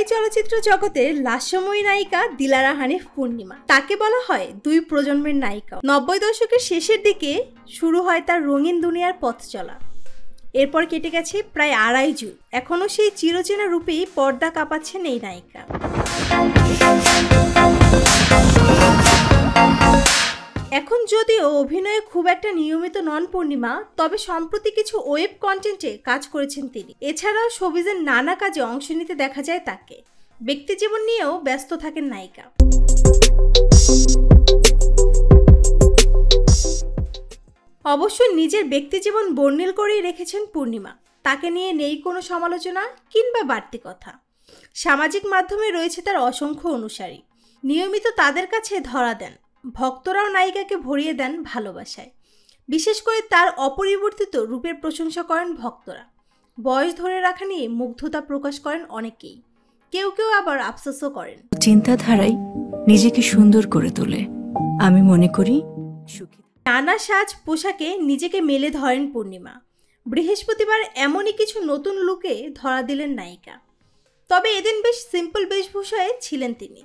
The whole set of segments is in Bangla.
বাংলায় চলচ্চিত্র জগতের লাস্যময়ী নায়িকা দিলারা হানিফ পূর্ণিমা। তাকে বলা হয় দুই প্রজন্মের নায়িকা। 90 দশকের শেষের দিকে শুরু হয় তার রঙিন দুনিয়ার পথ চলা। এরপর কেটে গেছে প্রায় 2.5 যুগ। এখনও সেই চিরচেনা রূপেই পর্দা কাঁপাচ্ছেন এই নায়িকা। এখন যদিও অভিনয়ে খুব একটা নিয়মিত নন পূর্ণিমা, তবে সম্প্রতি কিছু ওয়েব কন্টেন্টে কাজ করেছেন তিনি। এছাড়াও শোবিজের নানা কাজে অংশ নিতে দেখা যায় তাকে। ব্যক্তিজীবন নিয়েও ব্যস্ত থাকেন নায়িকা। অবশ্য নিজের ব্যক্তিজীবন বর্ণিল করেই রেখেছেন পূর্ণিমা। তাকে নিয়ে নেই কোনো সমালোচনা কিংবা বাড়তি কথা। সামাজিক মাধ্যমে রয়েছে তার অসংখ্য অনুসারী। নিয়মিত তাদের কাছে ধরা দেন। ভক্তরাও নায়িকাকে ভরিয়ে দেন ভালোবাসায়। বিশেষ করে তার অপরিবর্তিত রূপের প্রশংসা করেন ভক্তরা। বয়স ধরে রাখা নিয়ে মুগ্ধতা প্রকাশ করেন অনেকেই। কেউ কেউ আবার আফসোসও করেন। চিন্তাধারাই নিজেকে সুন্দর করে তোলে, আমি মনে করি সুখী। নানা সাজ পোশাকে নিজেকে মেলে ধরেন পূর্ণিমা। বৃহস্পতিবার এমনই কিছু নতুন লুকে ধরা দিলেন নায়িকা। তবে এদিন বেশ সিম্পল বেশভূষায় ছিলেন তিনি।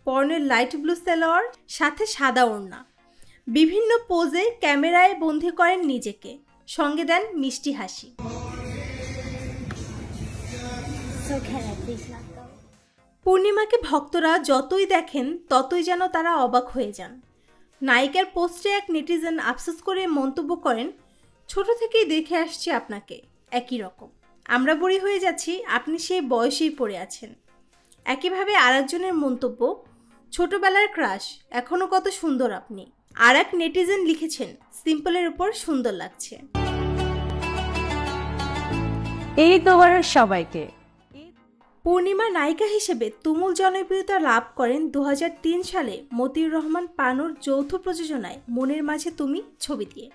পরনের লাইট ব্লু সালোয়ার, সাথে সাদা ওড়না। বিভিন্ন পোজে ক্যামেরায় বন্দী করেন নিজেকে, সঙ্গে দেন মিষ্টি হাসি। পূর্ণিমাকে ভক্তরা যতই দেখেন ততই যেন তারা অবাক হয়ে যান। নায়িকার পোস্টে এক নেটিজেন আফসোস করে মন্তব্য করেন, ছোট থেকেই দেখে আসছি আপনাকে একই রকম। আমরা বুড়ি হয়ে যাচ্ছি, আপনি সেই বয়সেই পড়ে আছেন। একইভাবে আরেকজনের মন্তব্য, ছোটবেলার ক্রাশ, এখনো কত সুন্দর আপনি। আর এক নেটিজেন লিখেছেন, সিম্পলের উপর সুন্দর লাগছে। ঈদ মোবারক সবাইকে। পূর্ণিমা নায়িকা হিসেবে তুমুল জনপ্রিয়তা লাভ করেন 2003 সালে মতিউর রহমান পানুর যৌথ প্রযোজনায় মনের মাঝে তুমি ছবি দিয়ে।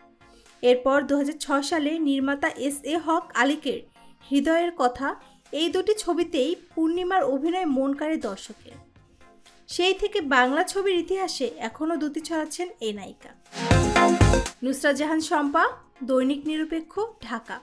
এরপর 2006 সালে নির্মাতা এস.এ. হক আলীকের হৃদয়ের কথা, এই দুটি ছবিতেই পূর্ণিমার অভিনয় মন কাড়ে দর্শকের। সেই থেকে বাংলা ছবির ইতিহাসে এখনও দ্যুতি ছড়াচ্ছেন এই নায়িকা। নুসরাত জাহান শম্পা, দৈনিক নিরপেক্ষ, ঢাকা।